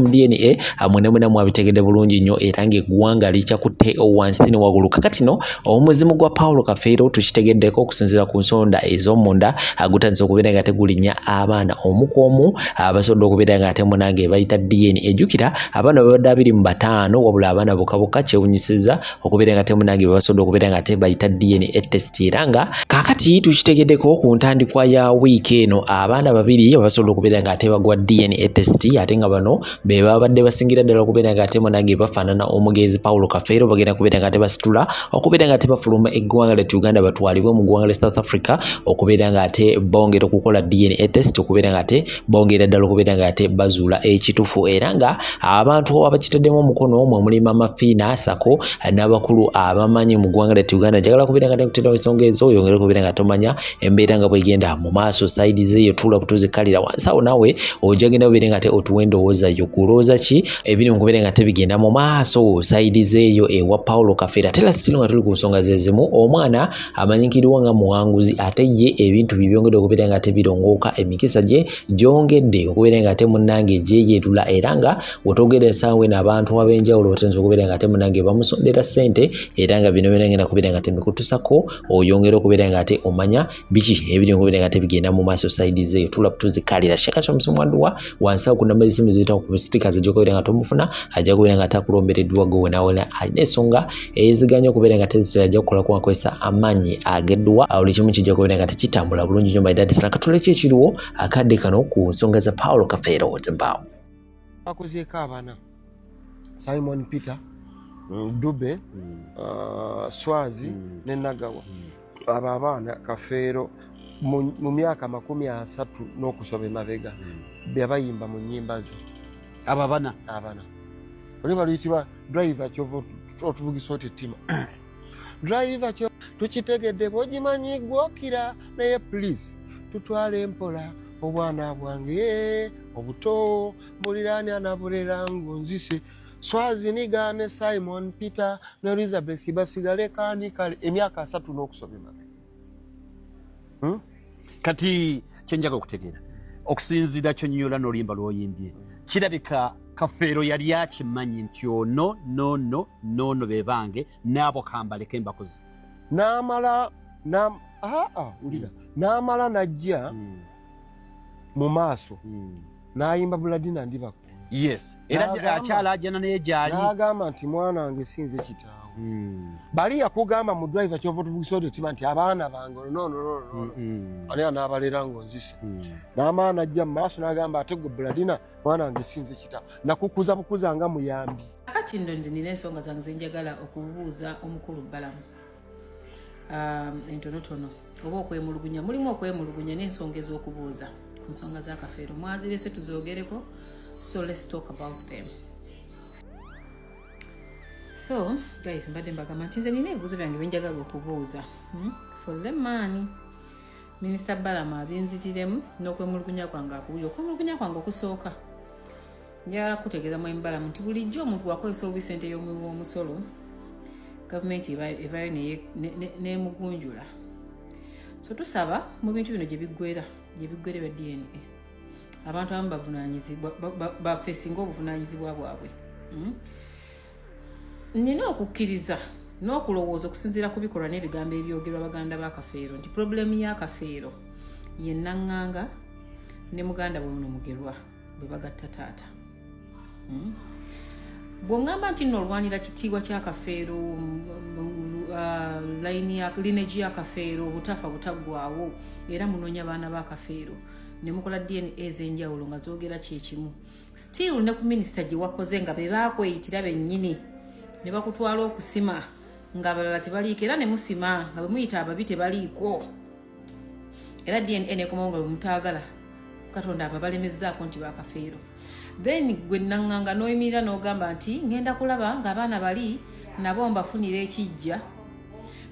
DNA mwena mwabitegedde bulungi nnyo era ng'eggwanga likyakutte wansi ne waggulu. Kakati no omuzimu gwa Paulo Kafeero tukitegeddeko okusinziira ku nsonda ez'omunda gutandise okubeera nga tegulinnya abaana omu ku omu abasobodde okubeera nga ate munange bayita DNA. Ejjukira abaana babadde 25 wabula abaana bokka kyewunyisiza okubeera nga temunange babasobodde okubeera nga ate bayita DNA test era nga kakati tukitegeddeko ku ntandikwa ya wiiki eno abaana babiri babasobodde okubeera nga ate bagwa DNA test ate nga bano be babadde basingira ddala okubeera nga ate munange bafaanana omugezi Paulo Kafeero bagenda kubeera nga ate basitula okubeera nga ate bafuluma eggwanga lya Uganda batwalibwe mu ggwanga lya South Africa okubeera nga ate bongera okukola DNA test okubeera nga ate bongera ddala okubeera nga ate bazuula ekituufu era nga abantu abakitaddemu omukono mwe mulimu amafiina Sako n'abakulu abamanyi mu ggwanga lya Uganda njagala kubeera nga tekutera ensonga ezo oyongere okubeera nga tomanya embeera nga bwegenda mu maaso side zeeyo tula butuzikalira wansi awo nawe ojagenda kubeera nga ate otuwa endowooza yo kulowooza ki ebiri mu kubeera nga tebigenda mu maaso side zeeyo ewa Paulo Kafeero ate lasitino nga tuli ku nsonga zezimu omwana amanyikirirwa nga muwanguzi ate ye ebintu byongedde okubeera nga tebirongooka emikisa gye gyongedde okubeera nga ate munnange gyeyeetula era nga wetogera esaawa eno abantu ab'enjawulo batandise okubeera nga ate munnange bamusondera ssente era nga bino byonna ngenda kubeera nga temikutusako oyongera okubeera nga ate omanya biki ebiri mu kubeera nga tebigenda mu maaso side zeeyo tula butuzikalira shaka kyomusimwanduwa wansi awo ku namba z'essimu ziyitawo ku stickers gy'okubeera nga tomufuna ajja kubeera nga atakulombereddwa gwe nawona alina ensonga eziganya okubeera nga tezitera ajja kukola kubakozesa amaanyi ag'eddwa buli kimu kijja kubeera nga tekitambula bulungi nnyo baidadisana katule ki ekiriwo akadde kano ku nsonga za Paulo Kafeero Zimbabwe. Akozeeko abaana Simon Peter Dube Swazi ne Nagawa abo abaana Kafeero mu myaka 30 n'okusoba emabega byabayimba mu nnyimba zo abaana oli baluyitibwa driver kyovo otuvugisa otettima driver kyo tukitegedde bwogimanyi gwokira naye please tutwale mpola obwana bwange obuto mbuliraani anabulera ngunzise Swazi nigane Simon Peter ne Elizabeth basigale kanikale emyaka 3 n'okusoba emabega. Kati kyenjaga okutegeera okusinziira kyonnyola n'oluyimba lw'oyimbye kirabika Kafeero yali akimanyi nti ono bebange n'abo kambaleke mbakozi n'amala najja mu maaso n'ayimba Buladina Ndibako. Yes, era akyala ajjana naye gyali n'agamba nti mwana wange sinze kitaawo bali yakugamba mu driver kyova tuvugisa otettima nti abaana bange ani anaabalera ngonzise n'amaana ajja mu maaso n'agamba ate gwe Buladina mwana wange sinze kitaawo nakukuza bukuza nga muyambi. Kakati ndo nze nina ensonga zange zenjagala okubuuza omukulu Balamu entonotono oba okwemulugunya mulimu okwemulugunya n'ensonga ez'okubuuza ku nsonga za Kafeero mwazirese tuzoogereko. So let's talk about them. So guys, mbadde mbagamba nti nze nina ebibuuzo byange byenjagala okubuuza for the money. Minister Balamu abinzitiremu n'okwemulugunya kwange akubuli okwemulugunya kwange okusooka njagala kutegeeza Mwami Balamu nti bulijjo omuntu wakozesa obusente y'omusolo gavumenti evaayo n'emugunjula. So tusaba mu bintu bino gye biggwera bya DNA abantu abamu bavunanyizibwa bafeesinga obuvunanyizibwa bwabwe. Nina okukkiriza n'okulowooza okusinziira ku bikolwa n'ebigambo ebyogerwa baganda ba Kafeero nti problemu ya Kafeero ye Naŋŋanga ne muganda we Mugerwa bwe bagatta taata. Bw'oŋŋamba nti nno olwanira kitiibwa kya Kafeero lineage ya Kafeero obutafa butaggwaawo era munoonya baana ba Kafeero ne mukola DNA ez'enjawulo nga zoogera kyekimu still ne ku minisita gye wakoze nga be baakweyitira bennyini ne bakutwala okusima nga abalala tebaliiko era ne musima nga bwe muyita ababi tebaliiko era DNA nekomawo nga bwe mutaagala Katonda ababalemezzaako nti ba Kafeero. Then gwe Naŋŋanga n'oyimirira n'ogamba nti ngenda kulaba ng'abaana bali nabo mbafunira ekijja.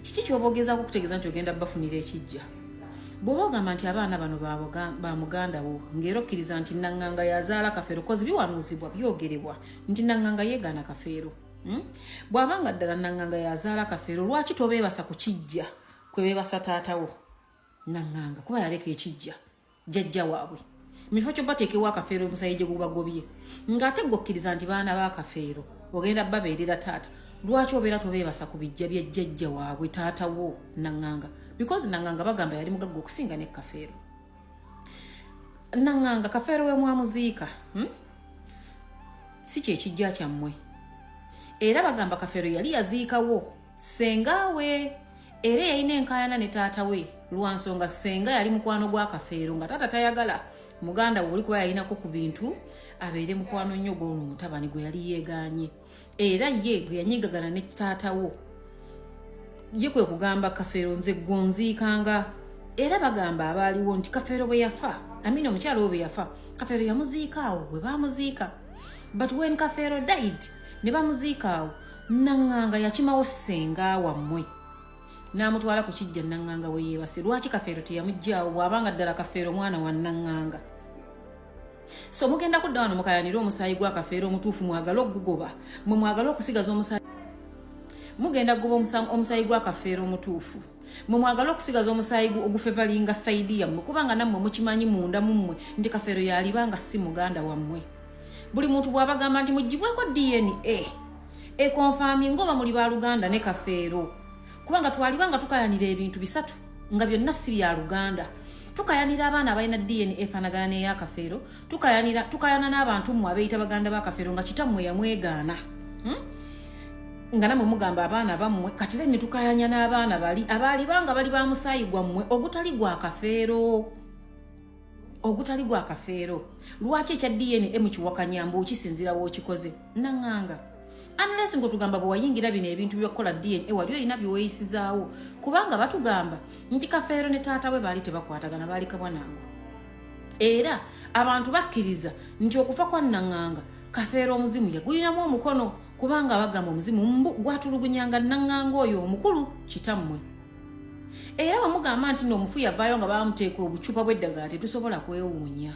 Kiki ky'oba ogezaako okutegeeza nti ogenda bafunira ekijja? Bw'oba ogamba nti abaana bano ba muganda wo ng'era okkiriza nti Naŋŋanga yazaala Kafeero kozi biwanuuzibwa byogerebwa nti Naŋŋanga yeegaana Kafeero. Bw'abanga ddala Naŋŋanga yazaala Kafeero lwaki tobeebasa ku kijja kwe beebasa taatawo Naŋŋanga kuba yaleka ekijja jjajja waabwe. mifo kyo bateekewo akafeero omusayi gye gubagobye ng'ate gwokkiriza nti baana b'akafeero ogenda babeerera taata lwaki obeera tobeebasa ku bijja bya jjajja waabwe taatawo Naŋŋanga because Naŋŋanga bagamba yali mugagga okusinga ne Kafeero. Naŋŋanga Kafeero we mwamuziika si kye kijja kyammwe era bagamba Kafeero yali yaziikawo ssenga we era yalina enkaayana ne taata we lwa nsonga ssenga yali mukwano gwa Kafeero nga taata tayagala muganda we oli kuba yalinako ku bintu abeere mukwano nnyo gw'ono omutabani gwe yali yeegaanye era ye gwe yanyigagana ne taata wo ye kwe kugamba Kafeero nze gonziikanga era bagamba abaaliwo nti Kafeero bwe yafa amina omukyalo we bwe yafa Kafeero yamuziika awo bwe baamuziika but when Kafeero died ne bamuziika awo Naŋŋanga yakimawo ssenga wammwe n'amutwala ku kijja Naŋŋanga we yeebase lwaki Kafeero teyamuggyaawo bw'abanga ddala Kafeero mwana wa Naŋŋanga. So mugenda kudda wano mukayanira omusaayi gwa Kafeero omutuufu mwagala okugugoba mwe mwagala okusigaza omusaayi mugenda kugoba omusaayi gwa Kafeero omutuufu mwe mwagala okusigaza omusaayi ogufevalinga saidi yammwe kubanga nammwe mukimanyi munda mummwe nti Kafeero yalibanga si muganda wammwe. Buli muntu bw'abagamba nti mugibweko DNA ekonfami ngoba muli baluganda ne Kafeero kubanga twalibanga tukayanira ebintu bisatu nga byonna si bya Luganda. Tukayanira abaana abalina DNA efanagana n'eya Kafeero tukayana n'abantu mmwe abeeyita baganda ba Kafeero nga kitammwe yamwegaana nga namwe mugamba abaana bammwe kati ne tukayanya n'abaana abaalibanga bali ba musaayi gwammwe ogutali gwa Kafeero. Lwaki ekya DNA mukiwakanyamba okisinzira w'okikoze Naŋŋanga unless ngo tugamba bwe wayingira bino ebintu by'okukola DNA wali olina by'oyisizaawo kubanga batugamba nti Kafeero ne taata we baali tebakwatagana baali kabwanango era abantu bakkiriza nti okufa kwa Naŋŋanga Kafeero omuzimu yagulinamu omukono kubanga bagamba omuzimu mbu gwatulugunyanga Naŋŋanga oyo omukulu kitammwe era bamugamba nti n'omufu yavaayo nga bamuteeka obucupa bw'eddagala tetusobola kwewuunya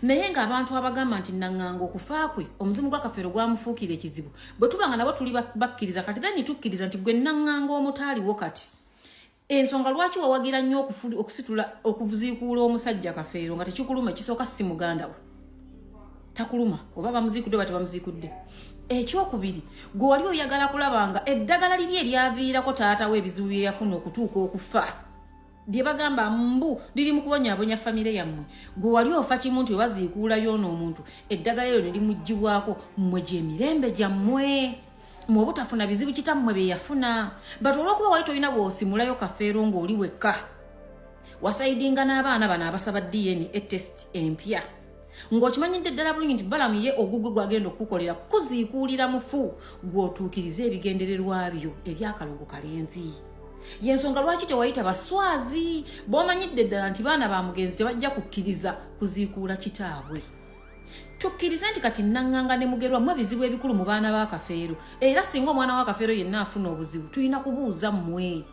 naye ng'abantu abagamba nti Naŋŋanga okufa kwe omuzimu gwa Kafeero gwamufuukira ekizibu bwe tubanga nabo tuli bakkiriza kati then tukkiriza nti gwe Naŋŋanga omutaaliwo kati ensonga lwaki wawagira nnyo okusitula okuziikuula omusajja Kafeero nga tekikuluma ekisooka si muganda we takuluma oba bamuziikudde oba tebamuziikudde. Ekyokubiri gwe wali oyagala kulabanga eddagala liri eryaviirako taata we ebizibu bye yafuna okutuuka okufa bye bagamba mbu liri mu kubonyaabonya famire yammwe gwe wali ofa kimu nti webaziikuulayo n'omuntu eddagala eryo ne limuggibwako mmwe gy'emirembe gyammwe mwe obutafuna bizibu kitammwe bye yafuna but olw'okuba wali tolina bw'osimulayo Kafeero ng'oli wekka wasayidinga n'abaana bano abasaba DNA test empya ng'okimanyidde ddala bulungi nti balamu ye ogugwe gwagenda okukukolera kuziikuulira mufu gw'otuukiriza ebigendererwa byo ebyakalogo kalenzi. Yensonga lwaki tewayita baswazi bw'omanyidde ddala nti baana ba mugenzi tebajja kukkiriza kuziikuula kitaabwe. Tukkirize nti kati Naŋŋanga ne Mugerwa mmwe bizibu ebikulu mu baana ba Kafeero era singa omwana wa Kafeero yenna afuna obuzibu tulina kubuuza mmwe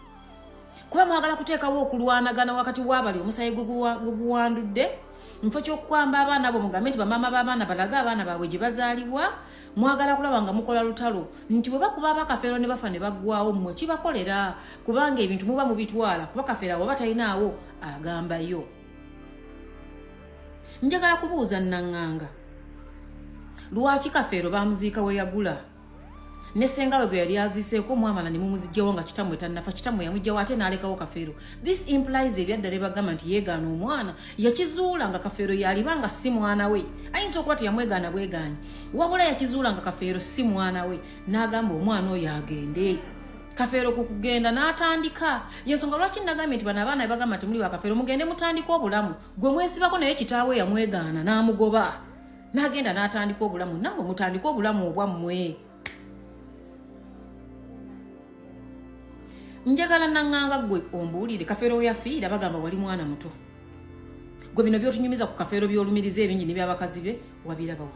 kuba mwagala kuteekawo okulwanagana wakati w'abali omusayi gwe guwandudde mufo ky'okukwamba abaana abo mugambe nti bamaama b'abaana balaga abaana baabwe gye bazaalibwa mwagala kulaba nga mukola lutalo nti bwe bakuba aba Kafeero ne bafa ne baggwawo mmwe kibakolera kubanga ebintu muba mubitwala kuba Kafeero abo batalinawo agambayo. Njagala kubuuza Naŋŋanga lwaki Kafeero bamuziika we yagula ne ssenga we gwe yali aziiseeko omwamala ne mumuzigyawo nga kitammwe tannafa kitammwe yamugyawo ate n'alekawo Kafeero. This implies ebyaddala bagamba nti yeegaana omwana yakizuula nga Kafeero yalibanga si mwana we ayinza okuba teyamwegaana bwegaanyi wabula yakizuula nga Kafeero si mwana we n'agamba omwana oyo agende Kafeero ku kugenda n'atandika yensonga lwaki nagambye nti bano abaana be bagamba nti muli ba Kafeero mugende mutandika obulamu gwe mwesibako naye kitaawe yamwegaana n'amugoba n'agenda n'atandika obulamu nammwe mutandika obulamu obwammwe. Njagala Naŋŋanga gwe ombuulire Kafeero we yafiira bagamba wali mwana muto gwe bino by'otunyumiza ku Kafeero by'olumiriza ebingi ne by'abakazi be wabirabawa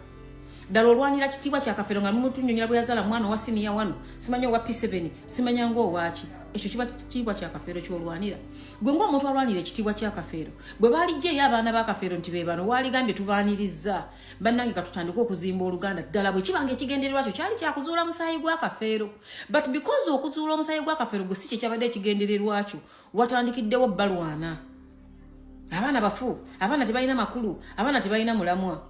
ddala olwanira kitiibwa kya Kafeero nga mumutunnyonnyola bwe yazaala mwana owa siniya 1 simanya owa P7 simanya ng'owaaki ekyo kiba kitiibwa kya Kafeero ky'olwanira gwe ng'omuntu alwanira ekitiibwa kya Kafeero bwe baaliggyeyo abaana ba Kafeero nti be bano waaligambye tubaaniriza bannange katutandika okuzimba oluganda ddala bwe kibanga ekigendererwa kyo kyali kyakuzuula musaayi gwa Kafeero but because okuzuula omusaayi gwa Kafeero gwe si kye kyabadde ekigendererwa kyo watandikiddewo balwana abaana bafu abaana tebalina makulu abaana tebalina mulamwa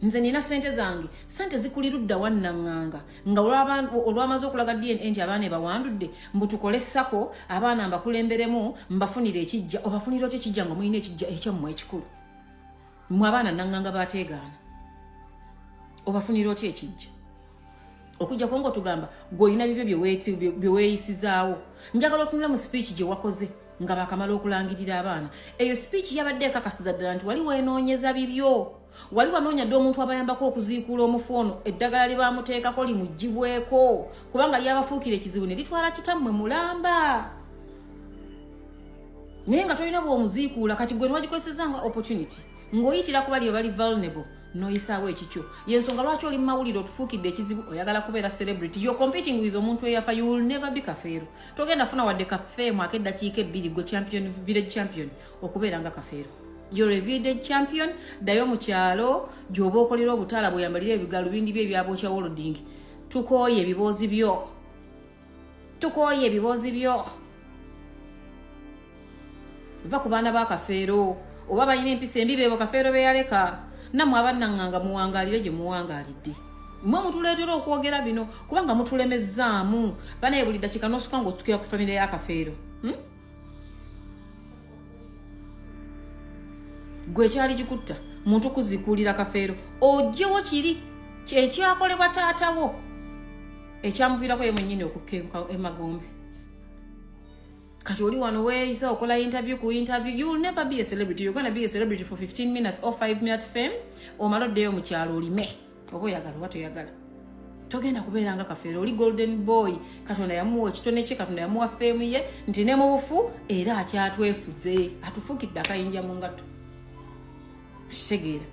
nze nina sente zange sente zikulirudda wannanganga nga olwamaze okulaga DNA nti abaana bawandudde mbutukole sako abaana mbakulemberemu mbafunira ekijja obafunira otya ekijja nga muyina ekijja ekyammwe ekikulu mwe abaana nanganga bateegaana obafunira otya ekijja okujja kongo tugamba goyina bibyo byeweeyisizaawo njagala otunula mu speech gye wakoze nga bakamala okulangirira abaana eyo speech yabadde ekakasiza ddala nti wali weenoonyeza bibyo wali wanoonya dde omuntu abayambako okuziikuula omufu ono eddagala lye bamuteekako limugibweko kubanga lyabafuukira ekizibu ne litwala kitammwe mulamba naye nga tolina bw'omuziikuula kati gwe niwagikozesa nga opportunity ng'oyitira ku bali bali vulnerable noyisaawo ekikyo yensonga lwaki oli mumawulire otufuukidde ekizibu oyagala kubeera celebrity you're competing with omuntu eyafa you will never be kafeero togenda funa wadde kafeemu ak'eddakiika ebbiri gwe champion village champion okubeera nga kafeero you're a village champion ddayo mu kyalo gy'oba okolera obutaala bweyambalira ebigalubindi bye ebyabookya holding tukooye ebiboozi byo va ku baana ba kafeero oba balina empisa embi beebo kafeero beyaleka nammwe abannanganga muwangaalire gye muwangaalidde mwe mutuleetera okwogera bino kubanga mutulemezzaamu banaye buli ddakiika n'osuka ng'otukira ku famire ya kafeero gwe ekyali gikutta muntu kuzikuulira kafeero ojjewo kiri ekyakolebwa taatawo ekyamuviirako ye mwennyini okukka emagombe kati oli wano weeyisa okola interview ku interview you will never be a celebrity you're gonna be a celebrity for 15 minutes or 5 minutes fame omala oddeyo mu kyalo olime oba oyagala oba toyagala togenda kubeera nga kafeero oli golden boy katonda yamuwa ekitone kye katonda yamuwa fame ye nti ne mu bufu era akyatwefuze atufuukidde akayinja mu ngatto kitegeera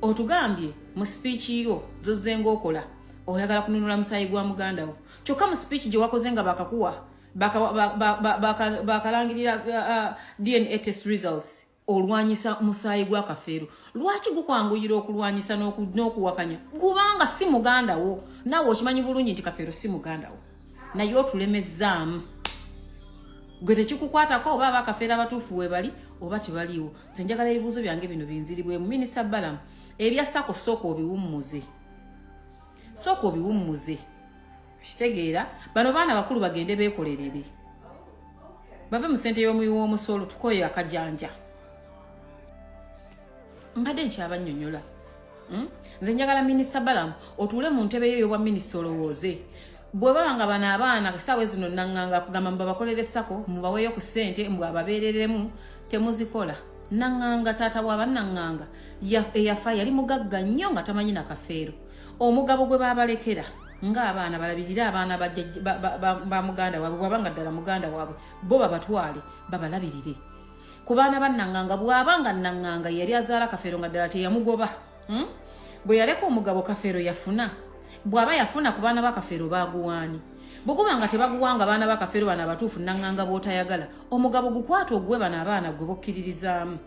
otugambye mu speech yo zozenga okola oyagala kununula musaayi gwa muganda wo kyokka mu speech gye wakoze nga bakakuwa bakalangirira DNA test results olwanyisa musaayi gwa kafeero lwaki gukwanguyira okulwanyisa n'okuwakanya kubanga si muganda wo naawe okimanyi bulungi nti kafeero si muganda wo naye otulemezzaamu gwe tekikukwatako oba abakafeero abatuufu we bali oba tebaliiwo nze njagala ebibuuzo byange bino binziribwemu minisita balamu ebya sako sooka obiwummuze kitegeera bano baana bakulu bagende beekolerere bave mu ssente y'omuwi w'omusolo tukoye akajanja mbadde nkyabannyonnyola nze njagala minisita balamu otuule mu ntebe yo ey'obwa minisita olowooze bwe baba nga bano abaana essaawa zino nanganga kugamba mubabakolere sako mubaweeyo ku ssente mbwababeereremu temuzikola nanganga taata bw'abannanganga eyafa yali mugagga nnyo nga tamanyi na kafeero omugabo gwe baabalekera ng'abaana balabirira abaana ba muganda waabwe bw'abanga ddala muganda waabwe bo babatwale babalabirire ku baana bannanganga bw'abanga nanganga yali azaala kafeero nga ddala teyamugoba bwe yaleka omugabo kafeero yafuna bw'aba yafuna ku baana ba kafeero baaguwaani bwekuba nga tebaguwanga baana ba kafeero bano abatuufu nanganga b'otayagala omugabo gukwata ogwe bano abaana gwe bokkiririzaamu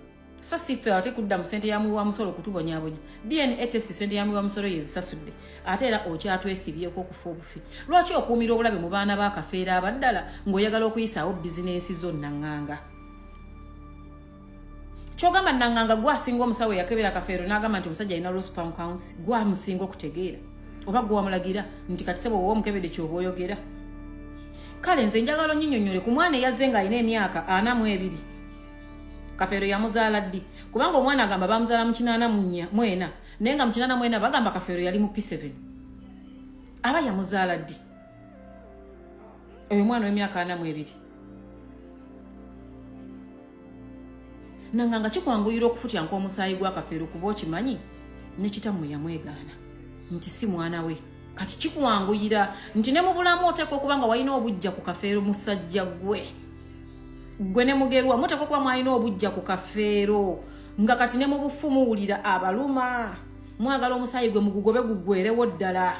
so sife ate kudda mu ssente yamuwi wa musolo okutubonyaabonya DNA test ssente yamuwi wa musolo yezisasudde ate era okyatwesibyeko okufa obufi lwaki okuumira obulabe mu baana ba kafeero abaddala ng'oyagala okuyisaawo bizinensi zo nanganga kyogamba nanganga gwasinga omusawo yakebera kafeero n'agamba nti omusajja alina loss pound counts gwamusinga okutegeera oba gwe wamulagira nti kati sebo woba omukebedde kyoba oyogera kale nze njagala onnyinyonnyole ku mwana eyazze ng'alina emyaka 42 kafeero yamuzaala ddi kubanga omwana agamba bamuzaala mu 84 naye nga mu 84 bagamba kafeero yali mu P7 aba yamuzaala ddi oyo mwana w'emyaka 42 nanganga kikwanguyira okufutya nk'omusaayi gwa kafeero kuba okimanyi ne kitammwe yamwegaana nti si mwana we kati kikuwanguyira nti ne mu bulamu oteekwa okuba nga walina obujja ku kafeero musajja gwe ne mugerwa muteekwa okuba mwalina obujja ku kafeero nga kati ne mu bufu muwulira abaluma mwagala omusaayi gwe mugugobe guggwerewo ddala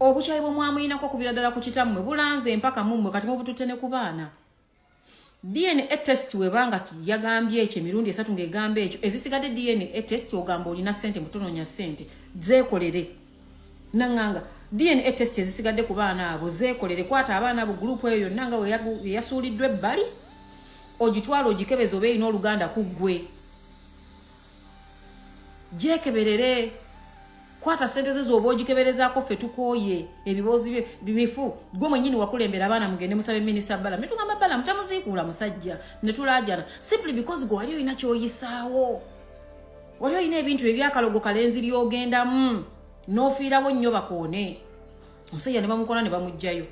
obukyayi bwe mwamuyinako okuviira ddala ku kitammwe bulanze empaka mummwe kati mubututte ne ku baana DNA test webanga yagambye ekyo emirundi 3 ng'egamba ekyo ezisigadde DNA test ogamba olina ssente mutonoonya ssente zeekolere nanganga DNA test ezisigadde ku baana abo zeekolere kwata abaana abo group eyo yonna nga we yasuuliddwa ebbali ogitwala ogikebeza oba erina oluganda ku ggwe gyekeberere kwata sente zo z'oba ogikeberezaako ffe tukooye ebiboozi bimifu gwe mwennyini wakulembera abaana mugende musabe minisita Balamu ne tugamba Balamu tamuziikuula musajja ne tulaajana simply because gwe wali olina ky'oyisaawo wali olina ebintu ebyakalogo kalenzi ly'ogendamu n'ofiirawo nnyo bakoone omusajja ne bamukola ne bamuggyayo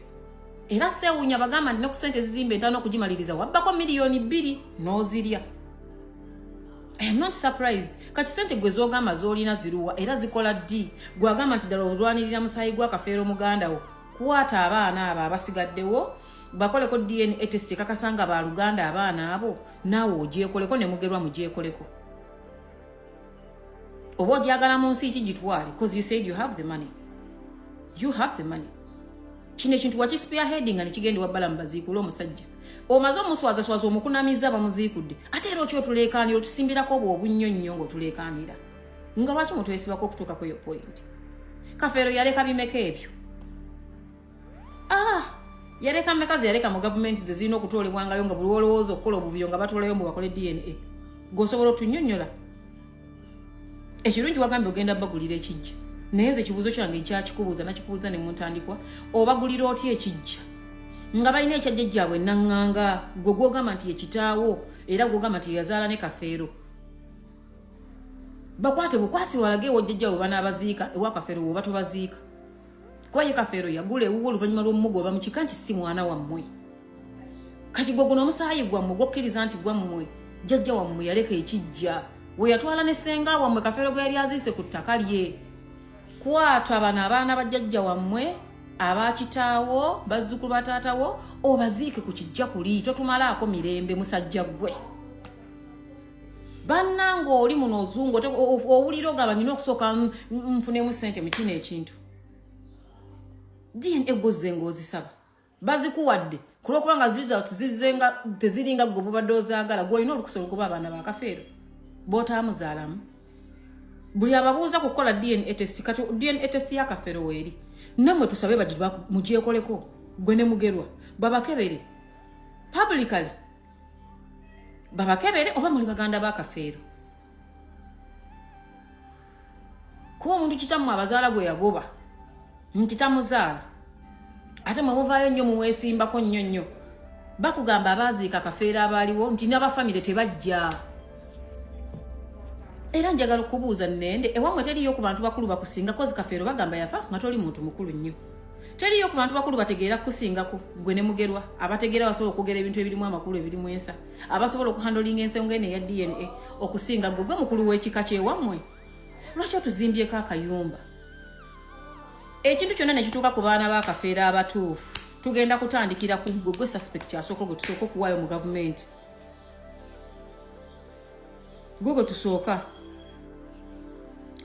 era seewuunya bagamba nti ne ku ssente ezizimba entaano okugimaliriza wabbako miliyoni 2 n'ozirya. I am not surprised. Kati sente gwe zogamba zolina ziruwa era zikola ddi gwagamba nti ddala olwanirira musaayi gwa Kafeero muganda wo kwata abaana abo abasigaddewo bakoleko DNA test kakasanga ba Luganda abaana abo naawe ogyekoleko ne mugerwa mugyekoleko oba ogyagala mu nsi kigitwale because you said you have the money. You have the money. Kino ekintu wakispearheading nga nekigendebwa Balamu baziikula omusajja omaze omuswaza omukunamiza bamuziikudde ate era okyotuleekaanira otusimbirako obwo obunnyonnyo ng'otuleekaanira nga lwaki mutwesibako okutuuka ku eyo point. Kafeero yaleka bimeka ebyo yaleka mmeka ze yaleka mu gavumenti ze zirina okutoolebwangayo nga buli olowooza okukola obuvuyo nga batoolayo mbu bakole DNA g'osobola otunnyonnyola ekirungi wagambye ogenda bagulira ekijja naye nze ekibuuzo kyange nkyakikubuuza nakikubuuza ne muntandikwa obagulira otya ekijja nga balina ekyajjajjaabwe naŋŋanga gwe gwogamba nti yekitaawo era gwogamba nti yazaala ne Kafeero bakwate bukwasi walage ewo jjajjaabwe banaabaziika ewa Kafeero woba tobaziika kuba ye Kafeero yagula ewuwo oluvannyuma lw'omugo oba mukika nti si mwana wammwe kati gwe guno omusaayi gwammwe gwokkiriza nti gwammwe jjajja wammwe yaleka ekijja we yatwala ne ssenga wammwe Kafeero gwe yali aziise ku ttaka lye kwata bano abaana bajjajja wammwe abakitaawo bazzukulu bataatawo obaziike ku kijja kuli totumalaako mirembe musajja gwe bannanga oli muno ozungu owulira ogamba nina okusooka nfunemu ssente mu kino ekintu DNA gozze ng'ozisaba bazikuwadde kulwokubanga zizenga teziringa gwe bubadde ozaagala gwe olina olukusobola okuba abaana ba Kafeero b'otaamuzaalamu buli ababuuza kukola DNA test kati DNA test ya Kafeero weeri namwe tusabe mugyekoleko gwe ne mugerwa babakebere publicly babakebere oba muli baganda ba Kafeero kuba omuntu kitamu abazaala gwe yagoba nti tamuzaala ate mwemuvaayo nnyo muweesimbako nnyo bakugamba abaziika Kafeero abaaliwo nti n'abafamire tebajja era njagala okubuuza nnende ewammwe teriyo ku bantu bakulu bakusinga kozi Kafeero bagamba yafa nga toli muntu mukulu nnyo teriyo ku bantu bakulu bategeera kukusingako gwe ne mugerwa abategeera basobola okugera ebintu ebirimu amakulu ebirimu ensa abasobola okuhandolinga ensonga eno eya DNA okusinga gwe mukulu w'ekika kyewammwe lwaki otuzimbyeko akayumba ekintu kyonna nekituuka ku baana ba Kafeero abatuufu tugenda kutandikira ku gwe suspect asooka gwe tusooka okuwaayo mu gavumenti gwe tusooka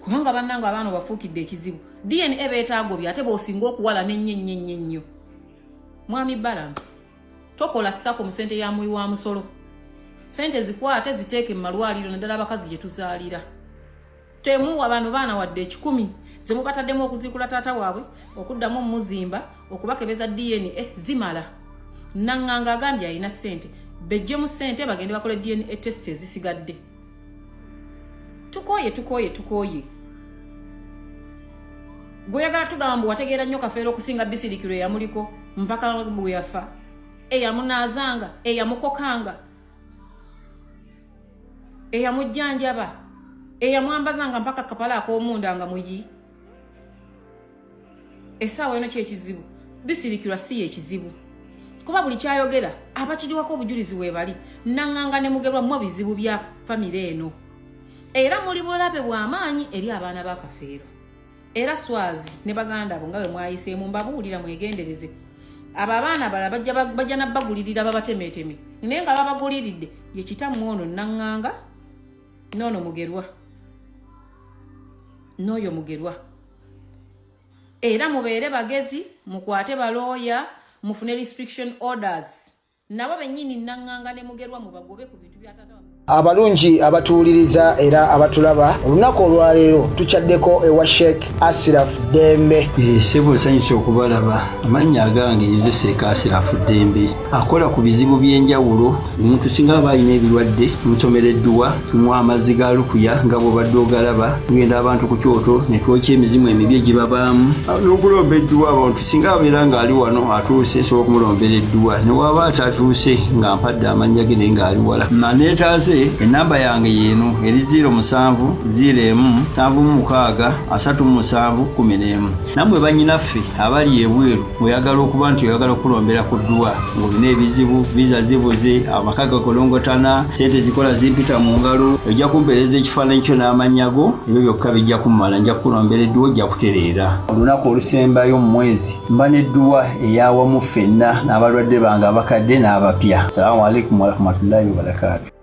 kubanga bannanga abaana bafuukidde ekizibu DNA beetaagobya ate b'osinga okuwala n'ennyo mwami Balamu tokola ssako mu ssente ya muyi wa musolo ssente zikwate ziteeke mu malwaliro naddala abakazi gye tuzaalira temuwa bano baana wadde 10 ze mubataddemu okuziikula taata waabwe okuddamu omuzimba okubakebeza DNA zimala naŋŋanga agambye alina ssente bejje mu ssente bagende bakole DNA test ezisigadde tukooye gweoyagala tugamba mbu wategeera nnyo Kafeero okusinga bisirikiro eyamuliko mpaka bwe yafa eyamunaazanga eyamukokanga eyamujjanjaba eyamwambazanga mpaka kapala ak'omunda nga muyi essaawa eno kyekizibu bisirikirwa si yekizibu kuba buli kyayogera abakiriwako obujulizi weebali naŋŋanga ne mugerwa mu bizibu bya famire eno era muli bulabe bw'amaanyi eri abaana ba Kafeero era Swazi ne baganda abo nga bwe mwayiseemu mbabuulira mwegendereze abo abaana bala bajja nabbagulirira babatemeeteme naye nga babaguliridde ye kitamu ono naŋŋanga n'ono mugerwa n'oyo mugerwa era mubeere bagezi mukwate balooya mufune restriction orders nabo bennyini naŋŋanga ne mugerwa mu bagobe ku bintu bya taata abalungi abatuwuliriza era abatulaba olunaku olwaleero tukyaddeko ewa Sheikh Ashraf Dembe. Sebo nsanyusa okubalaba. Amannya agange nze Sheikh Ashraf Dembe akola ku bizibu by'enjawulo. Omuntu singa aba alina ebirwadde musomereddwa tumuwa amazzi ga lukuya nga bw'obadde ogalaba tugenda abantu ku kyoto ne twokya emizimu emibi egibabaamu n'okulomba edduwa. Abantu singa abeera ng'ali wano atuuse sobola okumulombera edduwa ne waba atatuuse nga mpadde amannya ge naye ng'ali wala neetaase. Enamba yange yeno eri 0707363711. Namwe bannyinaffe abali ebweru oyagala okuba nti oyagala okulombera ku dduwa ng'olina ebizibu viza zibuze amaka gakolongotana sente zikola zimpita mu ngalo ojja kumpeereza ekifaananyi kyo n'amanyago ebyo byokka bijja kummala nja kukulombera edduwa ojja kutereera. Olunaku olusembayo mu mwezi mba n'edduwa eyawamu ffenna n'abalwadde bange abakadde n'abapya. Salaamu alaikum warahmatullahi wabarakatuh.